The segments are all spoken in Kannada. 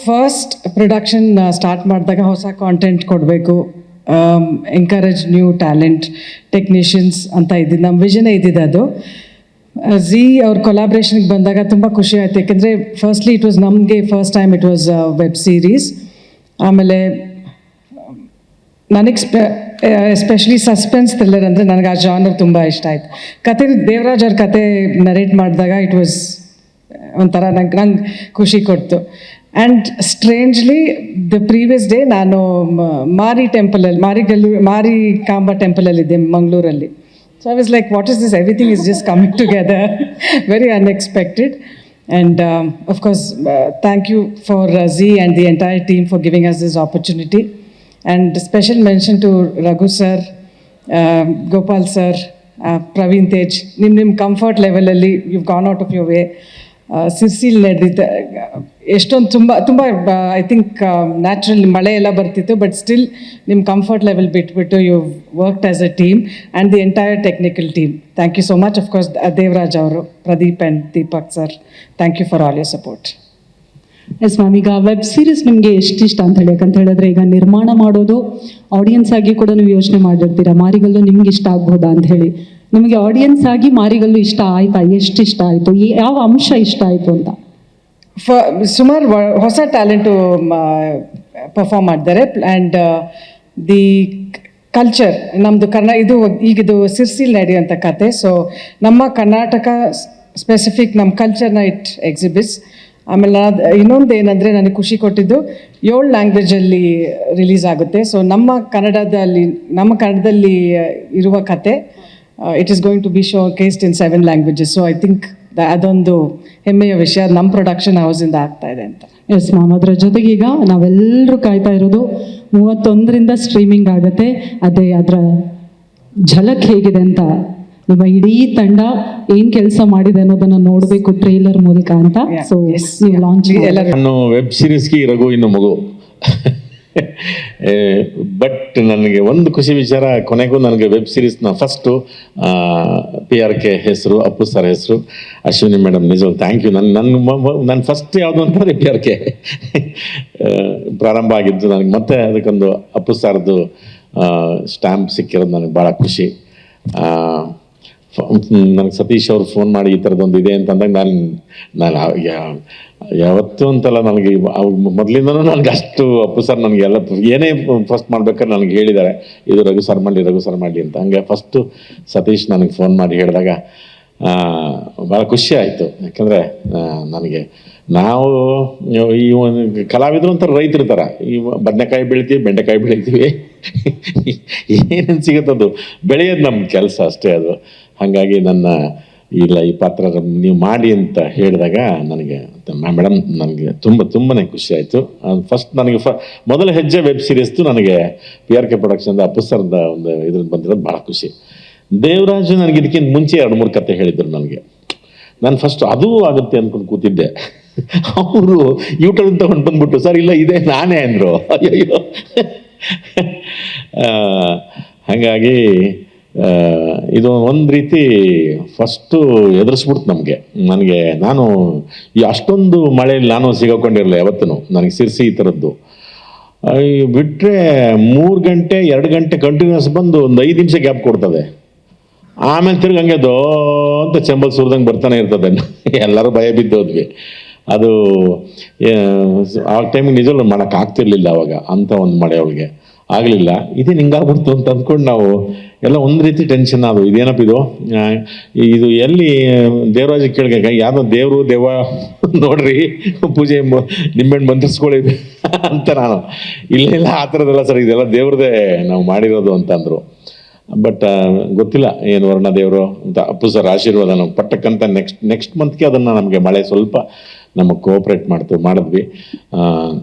ಫಸ್ಟ್ ಪ್ರೊಡಕ್ಷನ್ ಸ್ಟಾರ್ಟ್ ಮಾಡಿದಾಗ ಹೊಸ ಕಾಂಟೆಂಟ್ ಕೊಡಬೇಕು, ಎಂಕರೇಜ್ ನ್ಯೂ ಟ್ಯಾಲೆಂಟ್ ಟೆಕ್ನಿಷಿಯನ್ಸ್ ಅಂತ ಇದ್ದಿದ್ದು ನಮ್ಮ ವಿಷನೇ ಇದ್ದಿದ್ದು. ಅದು ಝೀ ಅವ್ರ ಕೊಲಾಬ್ರೇಷನ್ಗೆ ಬಂದಾಗ ತುಂಬ ಖುಷಿ ಆಯಿತು. ಯಾಕೆಂದರೆ ಫಸ್ಟ್ಲಿ ಇಟ್ ವಾಸ್ ನಮಗೆ first time it was web series. ಆಮೇಲೆ ನನಗೆ ಎಸ್ಪೆಷಲಿ ಸಸ್ಪೆನ್ಸ್ ಥ್ರಿಲ್ಲರ್ ಅಂದರೆ ನನಗೆ ಆ ಜಾನರ್ ತುಂಬ ಇಷ್ಟ ಆಯಿತು. ಕತೆ ದೇವರಾಜ್ ಅವ್ರ ಕತೆ ನರೇಟ್ ಮಾಡಿದಾಗ ಇಟ್ ವಾಸ್ ಒಂಥರ ನಂಗೆ ಖುಷಿ ಕೊಡ್ತು. And strangely the previous day ನಾನು ಮಾರಿ ಟೆಂಪಲಲ್ಲಿ ಮಾರಿ ಕಾಂಬಾ ಟೆಂಪಲಲ್ಲಿದ್ದೆ ಮಂಗಳೂರಲ್ಲಿ. So I was like, what is this, everything is just coming together, very unexpected. And of course, thank you for Zee and the entire team for giving us this opportunity. And special mention to Raghu sir, Gopal sir, Praveen Tej. Nim comfort level alli you've gone out of your way. Sirsil ನಡೆದಿತ್ತು ಎಷ್ಟೊಂದು ತುಂಬ ಐ ಥಿಂಕ್ ನ್ಯಾಚುರಲ್ ಮಳೆ ಎಲ್ಲ ಬರ್ತಿತ್ತು, ಬಟ್ ಸ್ಟಿಲ್ ನಿಮ್ಮ ಕಂಫರ್ಟ್ ಲೆವೆಲ್ ಬಿಟ್ಬಿಟ್ಟು you worked as a team and the entire technical team. Thank you so much. Of course Devaraj ಅವರು, Pradeep and Deepak sir, thank you for all your support. Yes ma'am, ಈಗ ವೆಬ್ ಸೀರೀಸ್ ನಿಮಗೆ ಎಷ್ಟು ಇಷ್ಟ ಅಂತ ಹೇಳಿ, ಯಾಕಂತ ಹೇಳಿದ್ರೆ ಈಗ ನಿರ್ಮಾಣ ಮಾಡೋದು ಆಡಿಯನ್ಸ್ ಆಗಿ ಕೂಡ ನೀವು ಯೋಚನೆ ಮಾಡಿರ್ತೀರಾ, ಮಾರಿಗಲ್ಲು ನಿಮ್ಗೆ ಇಷ್ಟ ಆಗ್ಬೋದಾ ಅಂತ ಹೇಳಿ. ನಿಮಗೆ ಆಡಿಯನ್ಸ್ ಆಗಿ ಮಾರಿಗಲ್ಲು ಇಷ್ಟ ಆಯ್ತಾ? ಎಷ್ಟು ಇಷ್ಟ ಆಯಿತು? ಯಾವ ಅಂಶ ಇಷ್ಟ ಆಯಿತು ಅಂತ? ಸುಮಾರು ಹೊಸ ಟ್ಯಾಲೆಂಟು ಪರ್ಫಾರ್ಮ್ ಮಾಡಿದ್ದಾರೆ. ಆ್ಯಂಡ್ ದಿ ಕಲ್ಚರ್ ನಮ್ಮದು ಈಗಿದು ಸಿರ್ಸಿಲ್ ನಡೆಯುವಂಥ ಕತೆ. ಸೊ ನಮ್ಮ ಕರ್ನಾಟಕ ಸ್ಪೆಸಿಫಿಕ್ ನಮ್ಮ ಕಲ್ಚರ್ನ ಇಟ್ ಎಕ್ಸಿಬಿಟ್ಸ್. ಆಮೇಲೆ ಇನ್ನೊಂದು ಏನಂದರೆ ನನಗೆ ಖುಷಿ ಕೊಟ್ಟಿದ್ದು 7 ಲ್ಯಾಂಗ್ವೇಜಲ್ಲಿ ರಿಲೀಸ್ ಆಗುತ್ತೆ. ಸೊ ನಮ್ಮ ಕನ್ನಡದಲ್ಲಿ ಇರುವ ಕತೆ it is going to be showcased in 7 languages. So I think ಅದೊಂದು ಹೆಮ್ಮೆಯ ವಿಷಯ ನಮ್ಮ ಪ್ರೊಡಕ್ಷನ್ ಹೌಸಿಂದ ಆಗ್ತಾ ಇದೆ ಅಂತ. ಎಸ್ ಮ್ಯಾಮ್, ಅದರ ಜೊತೆಗೆ ಈಗ ನಾವೆಲ್ಲರೂ ಕಾಯ್ತಾ ಇರೋದು 31ರಿಂದ ಸ್ಟ್ರೀಮಿಂಗ್ ಆಗುತ್ತೆ. ಅದೇ ಅದರ ಝಲಕ್ ಹೇಗಿದೆ ಅಂತ, ನಿಮ್ಮ ಇಡೀ ತಂಡ ಏನು ಕೆಲಸ ಮಾಡಿದೆ ಅನ್ನೋದನ್ನು ನೋಡಬೇಕು ಟ್ರೈಲರ್ ಮೂಲಕ ಅಂತ. ಸೊ ನೀವು ಲಾಂಚ್ ನಾನು ವೆಬ್ ಸೀರೀಸ್ಗೆ ರಘು ಇನ್ನು ಮಗು. ಬಟ್ ನನಗೆ ಒಂದು ಖುಷಿ ವಿಚಾರ, ಕೊನೆಗೂ ನನಗೆ ವೆಬ್ ಸೀರೀಸ್ನ ಫಸ್ಟು PRK ಹೆಸರು, ಅಪ್ಪು ಸರ್ ಹೆಸರು, ಅಶ್ವಿನಿ ಮೇಡಮ್, ನಿಜ ಥ್ಯಾಂಕ್ ಯು. ನನ್ನ ಫಸ್ಟ್ ಯಾವುದು ಅಂತಂದರೆ PRK ಪ್ರಾರಂಭ ಆಗಿದ್ದು. ನನಗೆ ಮತ್ತೆ ಅದಕ್ಕೊಂದು ಅಪ್ಪು ಸರ್ದು ಸ್ಟ್ಯಾಂಪ್ ಸಿಕ್ಕಿರೋದು ನನಗೆ ಭಾಳ ಖುಷಿ. ನನಗೆ ಸತೀಶ್ ಅವ್ರು ಫೋನ್ ಮಾಡಿ ಈ ಥರದ್ದೊಂದು ಇದೆ ಅಂತಂದಾಗ ನಾನು ಯಾವತ್ತೂ ಅಂತಲ್ಲ, ನನಗೆ ಮೊದಲಿಂದನೂ ನನಗೆ ಅಷ್ಟು ಅಪ್ಪು ಸರ್ ನನಗೆಲ್ಲ ಏನೇ ಫಸ್ಟ್ ಮಾಡ್ಬೇಕಾದ್ರೆ ನನಗೆ ಹೇಳಿದ್ದಾರೆ, ಇದು ರಘು ಸರ್ ಮಾಡಲಿ ಅಂತ. ಹಂಗೆ ಫಸ್ಟು ಸತೀಶ್ ನನಗೆ ಫೋನ್ ಮಾಡಿ ಹೇಳಿದಾಗ ಭಾಳ ಖುಷಿ ಆಯಿತು. ಯಾಕಂದರೆ ನನಗೆ ನಾವು ಈ ಒಂದು ಕಲಾವಿದರು ಒಂಥರ ರೈತರು ಥರ, ಈ ಬದನೆಕಾಯಿ ಬೆಳಿತೀವಿ, ಬೆಂಡೆಕಾಯಿ ಬೆಳಿತೀವಿ, ಏನೇನು ಸಿಗುತ್ತದು ಬೆಳೆಯೋದು ನಮ್ಮ ಕೆಲಸ ಅಷ್ಟೇ ಅದು. ಹಾಗಾಗಿ ಇಲ್ಲ ಈ ಪಾತ್ರ ನೀವು ಮಾಡಿ ಅಂತ ಹೇಳಿದಾಗ ನನಗೆ ಮೇಡಮ್ ನನಗೆ ತುಂಬಾ ಖುಷಿ ಆಯಿತು. ಫಸ್ಟ್ ನನಗೆ ಮೊದಲ ಹೆಜ್ಜೆ ವೆಬ್ ಸೀರೀಸ್ದು ನನಗೆ PRK ಪ್ರೊಡಕ್ಷನ್ದ ಅಪ್ಪು ಸರ್ದ ಒಂದು ಇದ್ರಲ್ಲಿ ಬಂದಿರೋದು ಭಾಳ ಖುಷಿ. ದೇವರಾಜ್ ನನಗೆ ಇದಕ್ಕಿಂತ ಮುಂಚೆ 2-3 ಕತೆ ಹೇಳಿದರು ನನಗೆ. ನಾನು ಫಸ್ಟ್ ಅದೂ ಆಗುತ್ತೆ ಅಂದ್ಕೊಂಡು ಕೂತಿದ್ದೆ. ಅವರು ಯೂಟ್ಯೂಬ್ ತಗೊಂಡು ಬಂದ್ಬಿಟ್ಟು, ಸರ್ ಇಲ್ಲ ಇದೇ ನಾನೇ ಅಂದರು. ಅಯ್ಯೋ ಹಾಗಾಗಿ ಇದು ಒಂದು ರೀತಿ ಫಸ್ಟು ಎದುರಿಸ್ಬಿಡ್ತು ನನಗೆ. ನಾನು ಈ ಅಷ್ಟೊಂದು ಮಳೆಯಲ್ಲಿ ನಾನು ಸಿಗಾಕೊಂಡಿರಲಿಲ್ಲ ಯಾವತ್ತೂ. ನನಗೆ ಸಿರ್ಸಿ ಈ ಥರದ್ದು ಬಿಟ್ಟರೆ 3 ಗಂಟೆ 2 ಗಂಟೆ ಕಂಟಿನ್ಯೂಸ್ ಬಂದು ಒಂದು 5 ನಿಮಿಷ ಗ್ಯಾಪ್ ಕೊಡ್ತದೆ. ಆಮೇಲೆ ತಿರ್ಗಿ ಹಂಗೆ ಅಂತ ಚೆಂಬಲ್ ಸುರಿದಂಗೆ ಬರ್ತಾನೆ ಇರ್ತದೆ. ಎಲ್ಲರೂ ಭಯ ಬಿದ್ದೋದ್ವಿ. ಅದು ಆ ಟೈಮಿಗೆ ನಿಜವೂ ಮಾಡೋಕ್ಕಾಗ್ತಿರ್ಲಿಲ್ಲ ಅವಾಗ, ಅಂಥ ಒಂದು ಮಳೆ ಅವಳಿಗೆ ಆಗಲಿಲ್ಲ. ಇದೇನು ಹಿಂಗಾಗ್ಬಿಡ್ತು ಅಂತ ಅಂದ್ಕೊಂಡು ನಾವು ಎಲ್ಲ ಒಂದು ರೀತಿ ಟೆನ್ಷನ್. ಅದು ಇದೇನಪ್ಪ ಇದು ಎಲ್ಲಿ ದೇವರಾಜ ಕೇಳಿಗೆ ಯಾವುದೋ ದೇವ ನೋಡ್ರಿ ಪೂಜೆ ನಿಂಬೆಹಣ್ಣು ಮಂತ್ರಿಸ್ಕೊಳ್ಳಿ ಅಂತ. ನಾನು ಇಲ್ಲ ಆ ಥರದ್ದೆಲ್ಲ ಸರ್, ಇದೆಲ್ಲ ದೇವ್ರದೇ ನಾವು ಮಾಡಿರೋದು ಅಂತಂದರು. ಬಟ್ ಗೊತ್ತಿಲ್ಲ ಏನು ವರ್ಣ ದೇವರು ಅಂತ. ಅಪ್ಪು ಸರ್ ಆಶೀರ್ವಾದ ನಾವು ಪಟ್ಟಕ್ಕಂತ ನೆಕ್ಸ್ಟ್ ಮಂತ್ಗೆ ಅದನ್ನು ನಮಗೆ ಮಳೆ ಸ್ವಲ್ಪ ನಮಗೆ ಕೋಆಪ್ರೇಟ್ ಮಾಡಿದ್ವಿ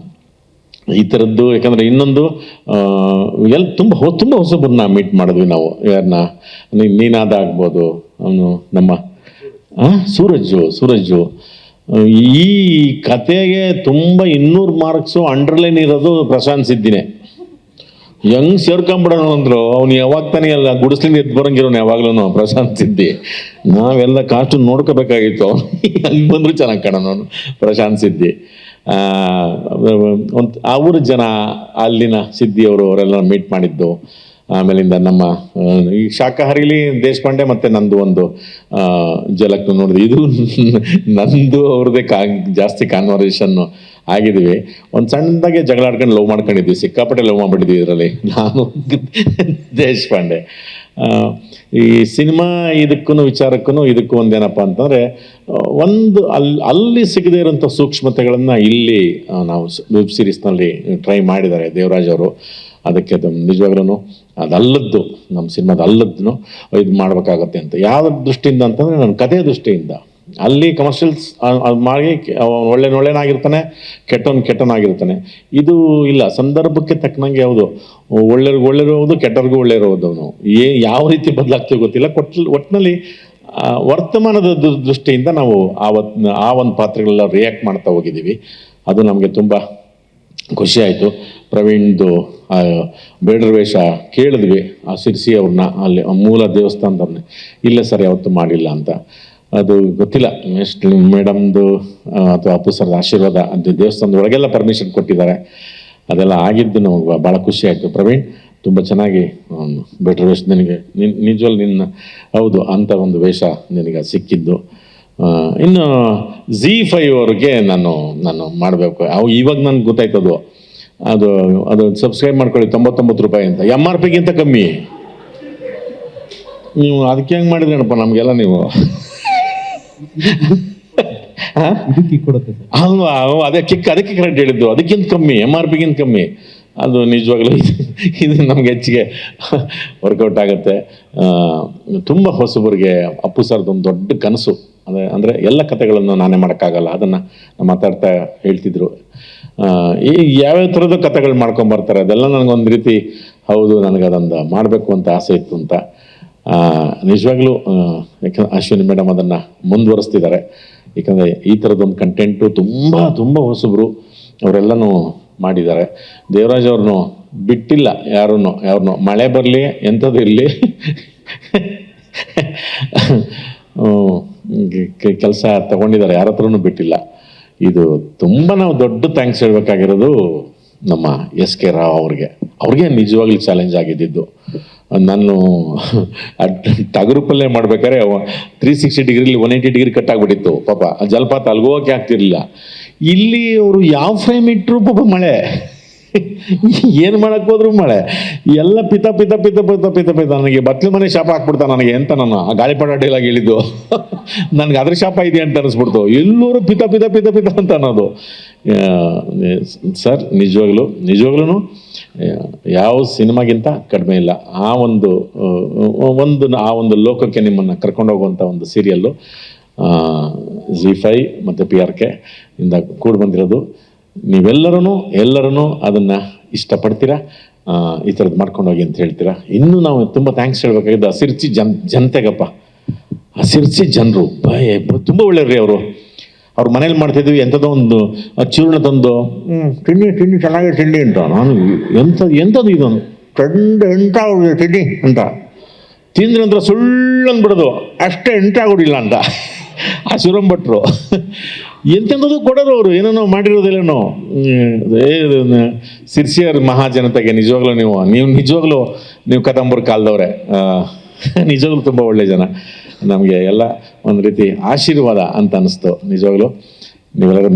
ಈ ಥರದ್ದು. ಯಾಕಂದರೆ ಇನ್ನೊಂದು ತುಂಬ ಹೊಸಬರನ್ನ ಮೀಟ್ ಮಾಡಿದ್ವಿ ನಾವು. ಯಾರನ್ನ, ನೀನಾದ ಆಗ್ಬೋದು, ಅವನು ನಮ್ಮ ಸೂರಜ್ಜು. ಈ ಕತೆಗೆ ತುಂಬ 200 ಮಾರ್ಕ್ಸು ಅಂಡರ್ಲೈನ್ ಇರೋದು ಪ್ರಶಾಂತ್ ಸಿದ್ದಿನೇ. ಹೆಂಗೆ ಸೇರ್ಕೊಂಬಿಡೋಣ ಅಂದರು. ಅವ್ನು ಯಾವಾಗ ತಾನೇ ಎಲ್ಲ ಗುಡಿಸ್ಲಿಂದ ಎದ್ದು ಬರೋಂಗಿರೋನು ಯಾವಾಗ್ಲೂ ಪ್ರಶಾಂತ್ ಸಿದ್ದಿ. ನಾವೆಲ್ಲ ಕಾಸ್ಟ್ಯೂಮ್ ನೋಡ್ಕೋಬೇಕಾಗಿತ್ತು. ಹಂಗೆ ಬಂದರೂ ಚೆನ್ನಾಗಿ ಕಾಣೋನು ಪ್ರಶಾಂತ್ ಸಿದ್ದಿ. ಒಂದು ಆ ಊರ ಜನ, ಅಲ್ಲಿನ ಸಿದ್ಧಿಯವರು ಅವರೆಲ್ಲ ಮೀಟ್ ಮಾಡಿದ್ದು. ಆಮೇಲಿಂದ ನಮ್ಮ ಈ ಶಾಕಾಹಾರಿಲಿ ದೇಶಪಾಂಡೆ ಮತ್ತು ನಂದು ಒಂದು ಜಲಕ್ ನೋಡಿದ್ವಿ. ಇದು ನಂದು ಅವ್ರದ್ದೇ ಜಾಸ್ತಿ ಕಾನ್ವರ್ಸೇಷನ್ನು ಆಗಿದ್ವಿ. ಒಂದು ಸಣ್ಣದಾಗೆ ಜಗಳ ಆಡ್ಕೊಂಡು ಲವ್ ಮಾಡ್ಕೊಂಡಿದ್ವಿ, ಸಿಕ್ಕಾಪಟ್ಟೆ ಲವ್ ಮಾಡ್ಬಿಟ್ಟಿದ್ವಿ ಇದರಲ್ಲಿ ನಾನು ದೇಶಪಾಂಡೆ. ಈ ಸಿನಿಮಾ ಇದಕ್ಕೂ ವಿಚಾರಕ್ಕೂ ಇದಕ್ಕೂ ಒಂದೇನಪ್ಪ ಅಂತಂದರೆ, ಒಂದು ಅಲ್ಲಿ ಸಿಗದೇ ಇರೋಂಥ ಸೂಕ್ಷ್ಮತೆಗಳನ್ನು ಇಲ್ಲಿ ನಾವು ವೆಬ್ ಸೀರೀಸ್ನಲ್ಲಿ ಟ್ರೈ ಮಾಡಿದ್ದಾರೆ ದೇವರಾಜ್ ಅವರು. ಅದಕ್ಕೆ ಅದು ನಿಜವಾಗ್ಲೂ ಅದಲ್ಲದ್ದು ನಮ್ಮ ಸಿನಿಮಾದ ಅಲ್ಲದ್ದು ಇದು ಮಾಡಬೇಕಾಗತ್ತೆ ಅಂತ. ಯಾವ ದೃಷ್ಟಿಯಿಂದ ಅಂತಂದರೆ ನನ್ನ ಕಥೆಯ ದೃಷ್ಟಿಯಿಂದ. ಅಲ್ಲಿ ಕಮರ್ಷಿಯಲ್ಸ್ ಮಾಡಿ ಒಳ್ಳೆನಾಗಿರ್ತಾನೆ, ಕೆಟ್ಟವನಾಗಿರ್ತಾನೆ. ಇದು ಇಲ್ಲ, ಸಂದರ್ಭಕ್ಕೆ ತಕ್ಕನಂಗೆ ಯಾವುದು ಒಳ್ಳೆಯವ್ರಿಗೂ ಹೌದು, ಕೆಟ್ಟವ್ರಿಗೂ ಒಳ್ಳೆಯವರು ನಾವು ಯಾವ ರೀತಿ ಬದಲಾಗ್ತೀವಿ ಗೊತ್ತಿಲ್ಲ. ಒಟ್ಟಿನಲ್ಲಿ ವರ್ತಮಾನದ ದೃಷ್ಟಿಯಿಂದ ನಾವು ಆ ಒಂದು ಪಾತ್ರಗಳೆಲ್ಲ ರಿಯಾಕ್ಟ್ ಮಾಡ್ತಾ ಹೋಗಿದ್ದೀವಿ. ಅದು ನಮಗೆ ತುಂಬ ಖುಷಿ ಆಯಿತು. ಪ್ರವೀಣ್ದು ಬೇಡರ ವೇಷ ಕೇಳಿದ್ವಿ ಆ ಸಿರ್ಸಿ ಅವ್ರನ್ನ, ಅಲ್ಲಿ ಮೂಲ ದೇವಸ್ಥಾನದವ್ರನ್ನ. ಇಲ್ಲ ಸರ್ ಯಾವತ್ತೂ ಮಾಡಿಲ್ಲ ಅಂತ. ಅದು ಗೊತ್ತಿಲ್ಲ, ಎಷ್ಟು ಮೇಡಮ್ದು ಅಥವಾ ಅಪ್ಪು ಸರ್ದ ಆಶೀರ್ವಾದ, ಅದು ದೇವಸ್ಥಾನದ ಒಳಗೆಲ್ಲ ಪರ್ಮಿಷನ್ ಕೊಟ್ಟಿದ್ದಾರೆ. ಅದೆಲ್ಲ ಆಗಿದ್ದು ನಮಗೆ ಭಾಳ ಖುಷಿ ಆಯಿತು. ಪ್ರವೀಣ್ ತುಂಬ ಚೆನ್ನಾಗಿ ಬೇಡರ ವೇಷ ನಿನಗೆ ನಿಜವಲ್ಲಿ ನಿನ್ನ ಹೌದು ಅಂಥ ಒಂದು ವೇಷ ನಿನಗೆ ಸಿಕ್ಕಿದ್ದು. ಇನ್ನು ZEE5 ಅವ್ರಿಗೆ ನಾನು ಮಾಡಬೇಕು. ಇವಾಗ ನನಗೆ ಗೊತ್ತಾಯ್ತದು. ಅದು ಸಬ್ಸ್ಕ್ರೈಬ್ ಮಾಡ್ಕೊಳ್ಳಿ, 99 ರೂಪಾಯಿ ಅಂತ, MRPಗಿಂತ ಕಮ್ಮಿ. ನೀವು ಅದಕ್ಕೆ ಹೆಂಗೆ ಮಾಡಿದ್ರೇನಪ್ಪ ನಮಗೆಲ್ಲ ನೀವು? ಅಲ್ವಾ, ಅದೇ ಅದಕ್ಕೆ ಕರೆಕ್ಟ್ ಹೇಳಿದ್ದು. ಅದಕ್ಕಿಂತ ಕಮ್ಮಿ, MRPಗಿಂತ ಕಮ್ಮಿ. ಅದು ನಿಜವಾಗ್ಲೂ ಇದು ನಮ್ಗೆ ಹೆಚ್ಚಿಗೆ ವರ್ಕೌಟ್ ಆಗುತ್ತೆ. ತುಂಬ ಹೊಸಬರಿಗೆ ಅಪ್ಪು ಸರ್ದೊಂದು ದೊಡ್ಡ ಕನಸು ಅಂದರೆ ಎಲ್ಲ ಕಥೆಗಳನ್ನು ನಾನೇ ಮಾಡೋಕ್ಕಾಗಲ್ಲ, ಅದನ್ನು ಮಾತಾಡ್ತಾ ಹೇಳ್ತಿದ್ರು. ಈ ಯಾವ್ಯಾವ ಥರದ ಕಥೆಗಳು ಮಾಡ್ಕೊಂಬರ್ತಾರೆ, ಅದೆಲ್ಲ ನನಗೊಂದು ರೀತಿ ಹೌದು ನನಗದೊಂದು ಮಾಡಬೇಕು ಅಂತ ಆಸೆ ಇತ್ತು ಅಂತ. ನಿಜವಾಗ್ಲೂ ಯಾಕಂದ್ರೆ ಅಶ್ವಿನಿ ಮೇಡಮ್ ಅದನ್ನು ಮುಂದುವರಿಸ್ತಿದ್ದಾರೆ. ಏಕೆಂದರೆ ಈ ಥರದೊಂದು ಕಂಟೆಂಟು ತುಂಬ ಹೊಸಬರು ಅವರೆಲ್ಲನೂ ಮಾಡಿದ್ದಾರೆ. ದೇವರಾಜ್ ಅವ್ರನ್ನೂ ಬಿಟ್ಟಿಲ್ಲ ಯಾರನ್ನೂ ಮಳೆ ಬರಲಿ ಎಂಥದ್ದು ಇರಲಿ ಕೆಲಸ ತಗೊಂಡಿದ್ದಾರೆ, ಯಾರ ಹತ್ರನೂ ಬಿಟ್ಟಿಲ್ಲ. ಇದು ತುಂಬ ನಾವು ದೊಡ್ಡ ಥ್ಯಾಂಕ್ಸ್ ಹೇಳ್ಬೇಕಾಗಿರೋದು ನಮ್ಮ SK ರಾವ್ ಅವ್ರಿಗೆ ನಿಜವಾಗ್ಲೂ ಚಾಲೆಂಜ್ ಆಗಿದ್ದು. ನಾನು ಟಗರುಪಲ್ಲೇ ಮಾಡ್ಬೇಕಾದ್ರೆ 360 ಡಿಗ್ರಿಲಿ 180 ಡಿಗ್ರಿ ಕಟ್ ಆಗಿಬಿಟ್ಟಿತ್ತು ಪಾಪ. ಜಲಪಾತ ಅಲ್ಗೋಕೆ ಆಗ್ತಿರ್ಲಿಲ್ಲ. ಇಲ್ಲಿ ಅವರು ಯಾವ ಫ್ರೇಮ್ ಇಟ್ಟರು ಪಾಪ ಮಳೆ, ಏನು ಮಾಡಕ್ಕೆ ಹೋದ್ರು ಮಳೆ, ಎಲ್ಲ ಪಿತ ನನಗೆ ಬತ್ಲ ಮನೆ ಶಾಪ ಹಾಕ್ಬಿಡ್ತಾ ನನಗೆ ಅಂತ ನಾನು ಆ ಗಾಳಿಪಟ ಡೈಲಾಗ್ ಹೇಳಿದ್ದು. ನನಗೆ ಅದ್ರ ಶಾಪ ಇದೆ ಅಂತ ಅನಿಸ್ಬಿಡ್ತು. ಎಲ್ಲರೂ ಪಿತ ಅಂತ ಅನ್ನೋದು. ಸರ್ ನಿಜವಾಗ್ಲೂ ಯಾವ ಸಿನಿಮಾಗಿಂತ ಕಡಿಮೆ ಇಲ್ಲ. ಆ ಒಂದು ಲೋಕಕ್ಕೆ ನಿಮ್ಮನ್ನು ಕರ್ಕೊಂಡೋಗುವಂಥ ಒಂದು ಸೀರಿಯಲ್ಲು ZEE5 ಮತ್ತು PRK ಇಂದ ಕೂಡಿ ಬಂದಿರೋದು. ನೀವೆಲ್ಲರೂ ಅದನ್ನು ಇಷ್ಟಪಡ್ತೀರಾ, ಈ ಥರದ್ದು ಮಾಡ್ಕೊಂಡೋಗಿ ಅಂತ ಹೇಳ್ತೀರಾ. ಇನ್ನೂ ನಾವು ತುಂಬ ಥ್ಯಾಂಕ್ಸ್ ಹೇಳ್ಬೇಕಾಗಿದ್ದು ಸಿರ್ಸಿ ಜನತೆಗಪ್ಪ. ಆ ಸಿರ್ಸಿ ಜನರು ತುಂಬ ಒಳ್ಳೆಯವ್ರಿ ಅವರು. ಅವ್ರ ಮನೇಲಿ ಮಾಡ್ತಿದ್ವಿ ಎಂಥದೋ ಒಂದು ಚೂರ್ಣ ತಂದು ತಿಂಡಿ ಚೆನ್ನಾಗಿ ತಿಂಡಿ ಅಂತ. ನಾನು ಎಂಥದ್ದು ಇದೊಂದು ಎಂಟ ತಿಂಡಿ ಅಂತ ತಿಂದ್ರೆ ನಂತರ ಸುಳ್ಳು ಅಂದ್ಬಿಡೋದು, ಅಷ್ಟೇ ಎಂಟ ಆಗೋದಿಲ್ಲ ಅಂತ ಆ ಶಿವರಂಭಟ್ರು ಎಂತೆಂಥದ್ದು ಕೊಡೋರು ಅವರು. ಏನೇನೋ ಮಾಡಿರೋದಿಲ್ಲೇನೋ. ಸಿರ್ಸಿಯರ್ ಮಹಾಜನತೆಗೆ ನಿಜವಾಗ್ಲೂ ನೀವು ಕದಂಬರ್ ಕಾಲದವ್ರೆ. ನಿಜವಾಗ್ಲೂ ತುಂಬ ಒಳ್ಳೆ ಜನ. ನಮಗೆ ಎಲ್ಲ ಒಂದು ರೀತಿ ಆಶೀರ್ವಾದ ಅಂತ ಅನ್ನಿಸ್ತು ನಿಜವಾಗ್ಲೂ. ನೀವೆಲ್ಲರೂ